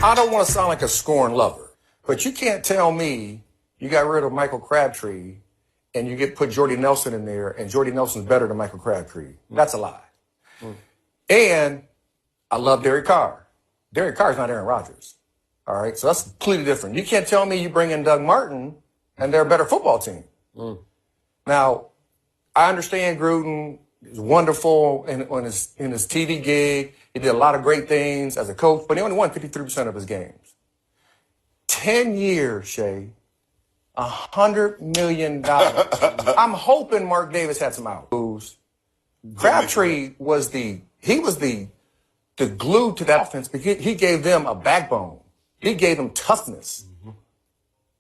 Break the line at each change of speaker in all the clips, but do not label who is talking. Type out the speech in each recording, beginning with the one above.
I don't want to sound like a scorn lover, but you can't tell me you got rid of Michael Crabtree and you put Jordy Nelson in there and Jordy Nelson's better than Michael Crabtree. That's a lie. And I love Derek Carr. Derek Carr's not Aaron Rodgers. All right, so that's completely different. You can't tell me you bring in Doug Martin and they're a better football team. Now, I understand Gruden is wonderful in his TV gig. He did a lot of great things as a coach, but he only won 53% of his games. 10 years, Shay, $100 million. I'm hoping Mark Davis had some out. Crabtree was the glue to that offense because he gave them a backbone. He gave them toughness.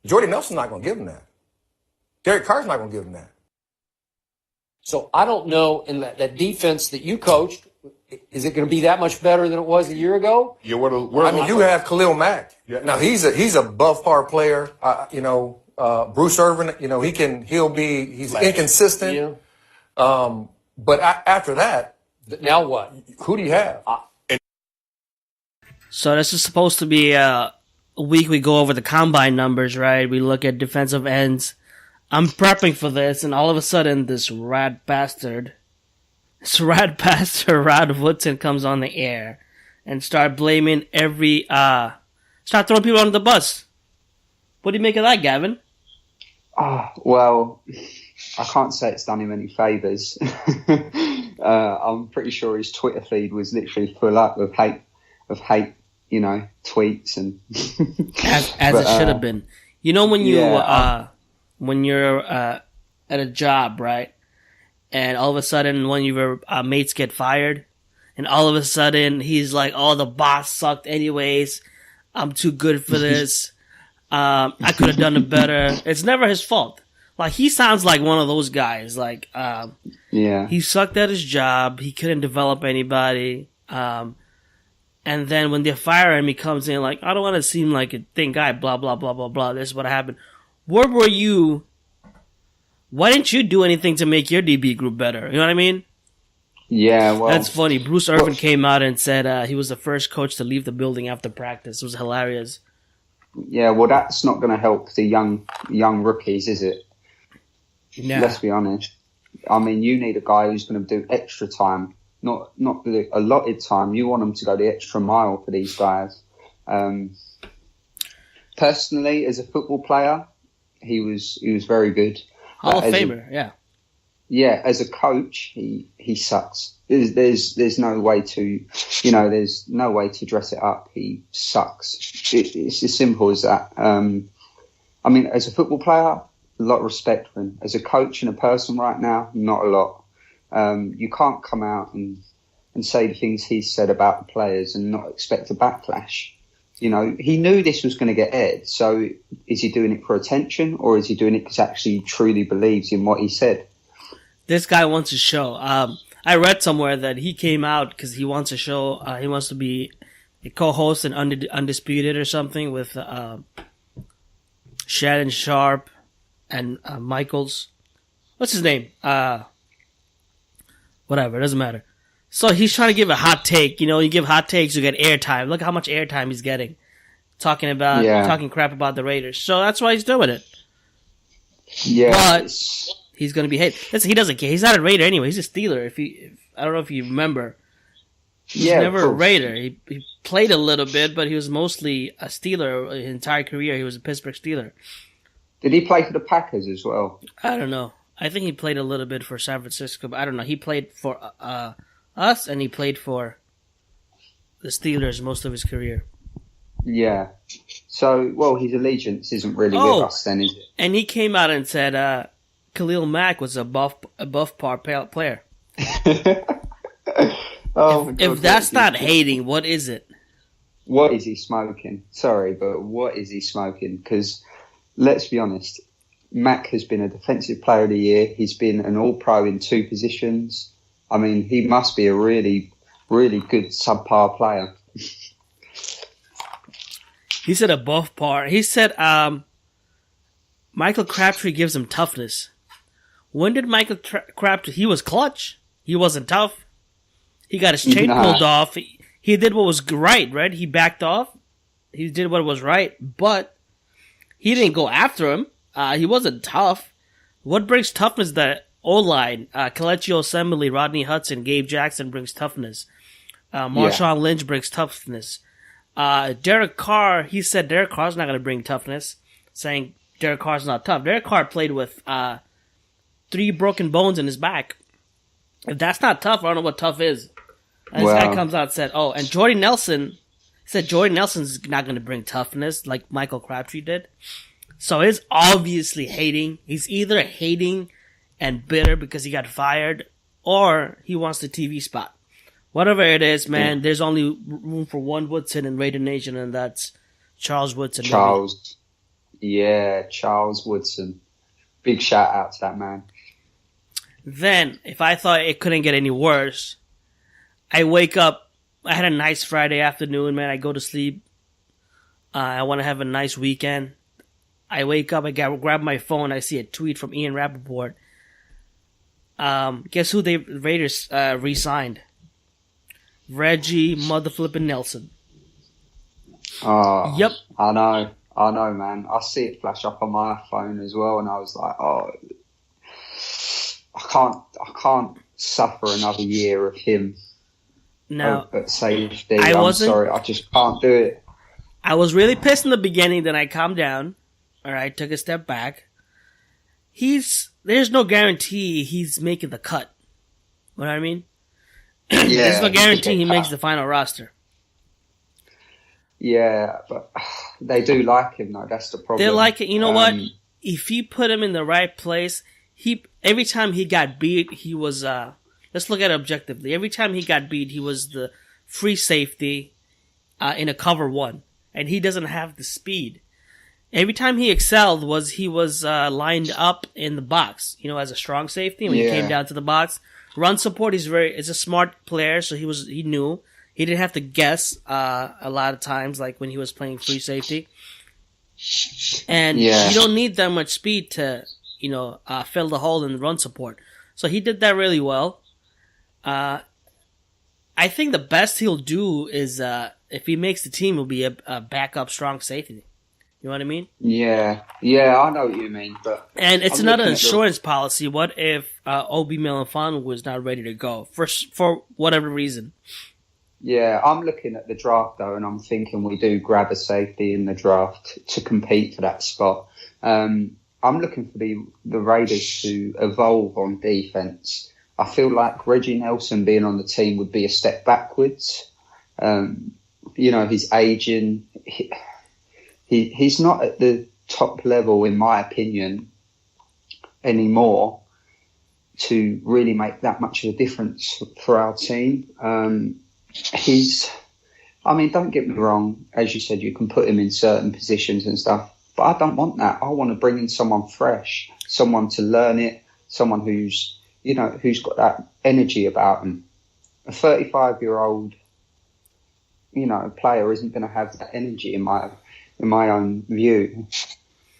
Jordy Nelson's not going to give them that. Derek Carr's not going to give them that.
So I don't know, in that defense that you coached, is it going to be that much better than it was a year ago?
Yeah, you have Khalil Mack. Yeah. Now he's a above par player. Bruce Irvin. He's inconsistent.
Yeah.
But after that,
now what?
Who do you have?
So this is supposed to be a week we go over the combine numbers, right? We look at defensive ends. I'm prepping for this, and all of a sudden, this rat bastard, Rod Woodson comes on the air and start blaming start throwing people under the bus. What do you make of that, Gavin?
Well, I can't say it's done him any favours. I'm pretty sure his Twitter feed was literally full up of hate, tweets and
as it should have been. You know when you're at a job, right? And all of a sudden one of your mates get fired, and all of a sudden he's like, "Oh, the boss sucked anyways. I'm too good for this. I could have done it better." It's never his fault. Like, he sounds like one of those guys. Like, he sucked at his job. He couldn't develop anybody. And then when they fire him, he comes in like, "I don't want to seem like a thin guy, blah, blah, blah, blah, blah. This is what happened." Where were you? Why didn't you do anything to make your DB group better? You know what I mean?
Yeah, well...
That's funny. Bruce Irvin came out and said he was the first coach to leave the building after practice. It was hilarious.
Yeah, well, that's not going to help the young rookies, is it?
Yeah.
Let's be honest. I mean, you need a guy who's going to do extra time, not the allotted time. You want them to go the extra mile for these guys. Personally, as a football player, he was very good.
Hall of Famer, yeah.
Yeah, as a coach, he sucks. There's no way to, there's no way to dress it up. He sucks. It's as simple as that. I mean, as a football player, a lot of respect for him. As a coach and a person right now, not a lot. You can't come out and say the things he's said about the players and not expect a backlash. He knew this was going to get aired. So is he doing it for attention, or is he doing it because he actually truly believes in what he said?
This guy wants to show. I read somewhere that he came out because he wants to show. He wants to be a co-host in Undisputed or something with Shannon Sharp and Michaels. What's his name? Whatever, it doesn't matter. So he's trying to give a hot take. You give hot takes, you get airtime. Look how much airtime he's getting. Talking crap about the Raiders. So that's why he's doing it.
Yeah.
But he's going to be hated. Listen, he doesn't care. He's not a Raider anyway. He's a Steeler. I don't know if you remember. He's never a Raider. He played a little bit, but he was mostly a Steeler his entire career. He was a Pittsburgh Steeler.
Did he play for the Packers as well?
I don't know. I think he played a little bit for San Francisco, but I don't know. He played for us, and he played for the Steelers most of his career.
Yeah. So, well, his allegiance isn't really with us then, is it?
And he came out and said Khalil Mack was a above par player. If that's not hating, what is it?
What is he smoking? Sorry, but what is he smoking? Because, let's be honest, Mack has been a Defensive Player of the Year. He's been an All-Pro in 2 positions. I mean, he must be a really, really good subpar player.
He said above par. He said Michael Crabtree gives him toughness. When did Michael Crabtree... He was clutch. He wasn't tough. He got his chain pulled off. He did what was right? He backed off. He did what was right, but he didn't go after him. He wasn't tough. What brings toughness? The O-line, Kelechi Osemele, Rodney Hudson, Gabe Jackson brings toughness. Marshawn Lynch brings toughness. Derek Carr, he said Derek Carr's not going to bring toughness, saying Derek Carr's not tough. Derek Carr played with 3 broken bones in his back. If that's not tough, I don't know what tough is. And this guy comes out and said, and Jordy Nelson said Jordy Nelson's not going to bring toughness like Michael Crabtree did. So he's obviously hating. He's either hating and bitter because he got fired, or he wants the TV spot. Whatever it is, man, there's only room for one Woodson in Raider Nation, and that's Charles Woodson.
Charles Woodson. Big shout out to that man.
Then, if I thought it couldn't get any worse, I wake up. I had a nice Friday afternoon, man. I go to sleep. I want to have a nice weekend. I wake up, I grab my phone, I see a tweet from Ian Rappaport. Guess who the Raiders re-signed? Reggie motherflippin' Nelson.
Oh,
yep.
I know, man. I see it flash up on my phone as well, and I was like, I can't suffer another year of him.
No,
at safety. I'm sorry, I just can't do it.
I was really pissed in the beginning, then I calmed down. All right, took a step back. There's no guarantee he's making the cut. You know what I mean?
Yeah,
there's no guarantee he makes the final roster.
Yeah, but they do like him though. That's the problem.
They like it. You know what? If you put him in the right place, every time he got beat, he was. Let's look at it objectively. Every time he got beat, he was the free safety in a cover 1, and he doesn't have the speed. Every time he excelled he was lined up in the box, as a strong safety when he came down to the box. Run support, is a smart player, so he knew. He didn't have to guess a lot of times, like when he was playing free safety. And you don't need that much speed to, fill the hole in the run support. So he did that really well. I think the best he'll do is, if he makes the team, he'll be a backup strong safety. You know what I mean?
Yeah, I know what you mean.
And it's another insurance policy. What if Obi Melifonwu was not ready to go for whatever reason?
Yeah, I'm looking at the draft though, and I'm thinking we do grab a safety in the draft to compete for that spot. I'm looking for the Raiders to evolve on defense. I feel like Reggie Nelson being on the team would be a step backwards. He's aging. He's not at the top level, in my opinion, anymore to really make that much of a difference for our team. Don't get me wrong. As you said, you can put him in certain positions and stuff, but I don't want that. I want to bring in someone fresh, someone to learn it, someone who's got that energy about him. A 35-year-old, player isn't going to have that energy in my own view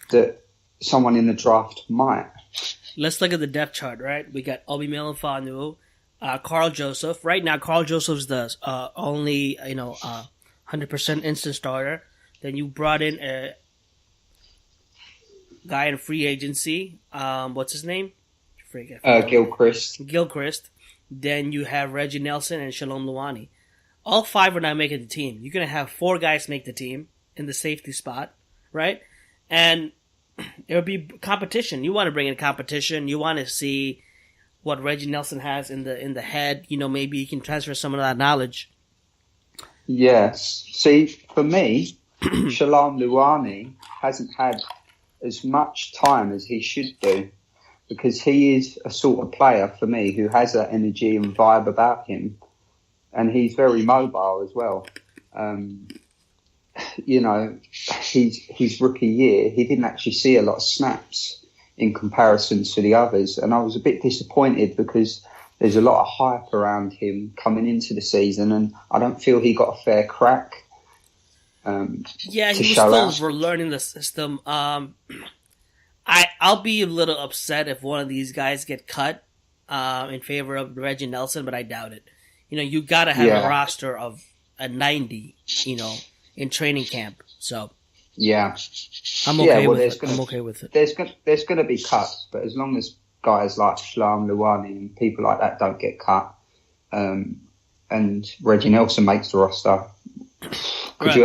that someone in the draft might.
Let's look at the depth chart, right? We got Obi Melifonwu, Carl Joseph. Right now, Carl Joseph's the only 100% instant starter. Then you brought in a guy in free agency. What's his name? Gilchrist. Then you have Reggie Nelson and Shalom Luani. All 5 are not making the team. You're going to have 4 guys make the team in the safety spot, right? And there will be competition. You want to bring in competition. You want to see what Reggie Nelson has in the head. Maybe he can transfer some of that knowledge.
Yes. See, for me, Shalom Luani hasn't had as much time as he should do, because he is a sort of player for me who has that energy and vibe about him, and he's very mobile as well. His rookie year, he didn't actually see a lot of snaps in comparison to the others, and I was a bit disappointed because there's a lot of hype around him coming into the season, and I don't feel he got a fair crack.
He was still learning the system. I'll be a little upset if one of these guys get cut in favor of Reggie Nelson, but I doubt it. You got to have a roster of a 90, in training camp. So
Yeah.
I'm
Yeah,
okay
well,
with it. I'm okay with it.
There's going to be cuts, but as long as guys like Shlam Luwani and people like that don't get cut, and Reggie Nelson makes the roster, could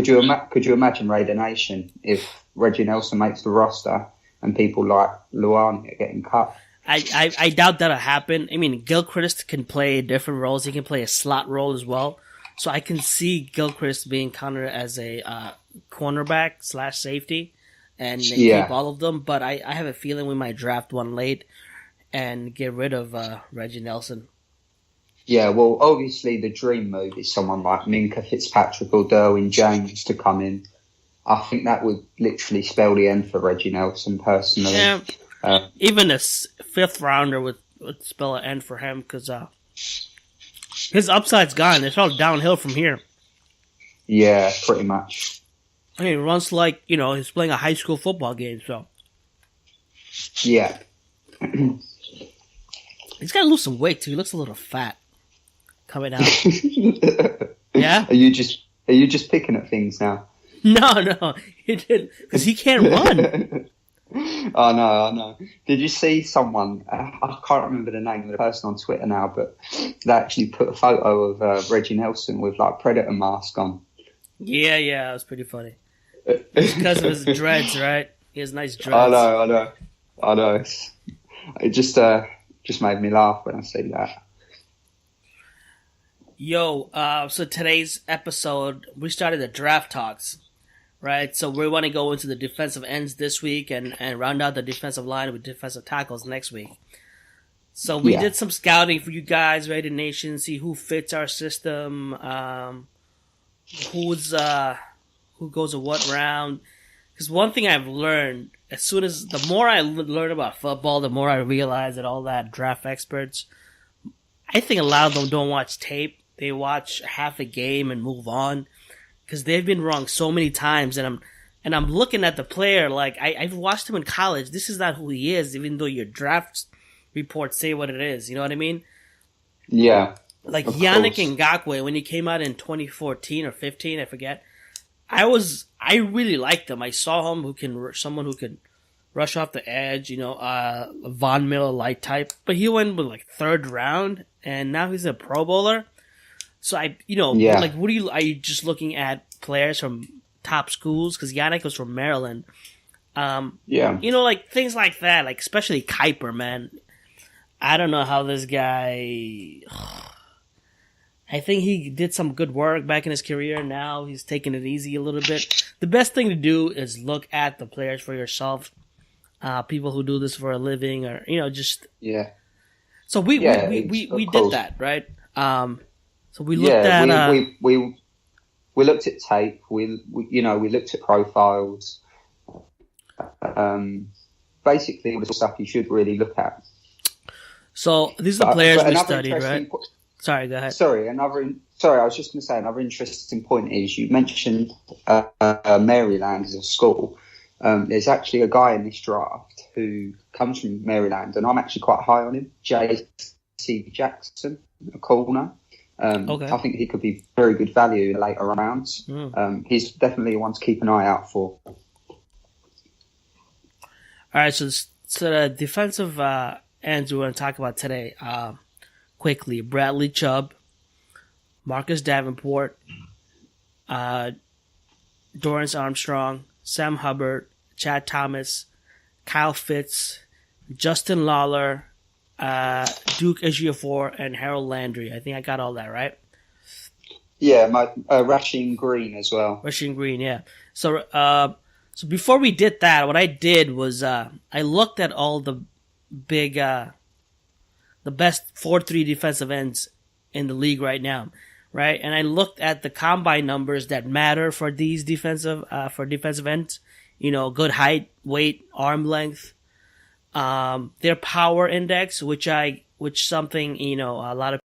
you imagine Raider Nation if Reggie Nelson makes the roster and people like Luwani are getting cut?
I doubt that'll happen. I mean, Gilchrist can play different roles. He can play a slot role as well. So I can see Gilchrist being counted as a cornerback / safety and keep all of them. But I have a feeling we might draft one late and get rid of Reggie Nelson.
Yeah, well, obviously the dream move is someone like Minka Fitzpatrick or Derwin James to come in. I think that would literally spell the end for Reggie Nelson, personally.
Yeah, even a fifth rounder would spell an end for him because his upside's gone. It's all downhill from here.
Yeah, pretty much.
I mean, it runs like, he's playing a high school football game, so.
Yeah.
He's got to lose some weight, too. He looks a little fat coming out. Yeah?
Are you just picking at things now?
No, he didn't, because he can't run.
I know. Did you see someone, I can't remember the name of the person on Twitter now, but they actually put a photo of Reggie Nelson with like Predator mask on.
Yeah, that was pretty funny. It's because of his dreads, right? He has nice dreads.
I know. It just made me laugh when I see that.
Yo, so today's episode, we started the draft talks, right? So we want to go into the defensive ends this week and round out the defensive line with defensive tackles next week. So we did some scouting for you guys, Raider Nation, see who fits our system, who goes to what round. Because one thing I've learned, the more I learn about football, the more I realize that all that draft experts, I think a lot of them don't watch tape. They watch half a game and move on. Because they've been wrong so many times, and I'm looking at the player like I've watched him in college. This is not who he is, even though your draft reports say what it is. You know what I mean?
Yeah.
Like Yannick Ngakoue, when he came out in 2014 or 15, I forget. I really liked him. I saw him someone who can rush off the edge. A Von Miller light type, but he went with like third round, and now he's a Pro Bowler. So like, are you just looking at players from top schools? Because Yannick was from Maryland. Like things like that, like especially Kuiper, man. I don't know how this guy. I think he did some good work back in his career. Now he's taking it easy a little bit. The best thing to do is look at the players for yourself. People who do this for a living, or just So we did that, right? So we looked at
we looked at tape. We looked at profiles. Basically, the stuff you should really look at.
So these are the players we studied, right? Sorry, go ahead.
Sorry, I was just going to say another interesting point is you mentioned Maryland as a school. There's actually a guy in this draft who comes from Maryland, and I'm actually quite high on him, J.C. Jackson, a corner.
Okay.
I think he could be very good value in later rounds. He's definitely one to keep an eye out for.
All right, so the defensive ends we want to talk about today. Quickly, Bradley Chubb, Marcus Davenport, Dorrance Armstrong, Sam Hubbard, Chad Thomas, Kyle Fitz, Justin Lawler, Duke Ejiofor, and Harold Landry. I think I got all that right.
Yeah, Rasheen Green as well.
Rasheen Green, yeah. So before we did that, what I did was I looked at all the big, the best 4-3 defensive ends in the league right now, right? And I looked at the combine numbers that matter for these defensive ends. Good height, weight, arm length. Their power index, which something, a lot of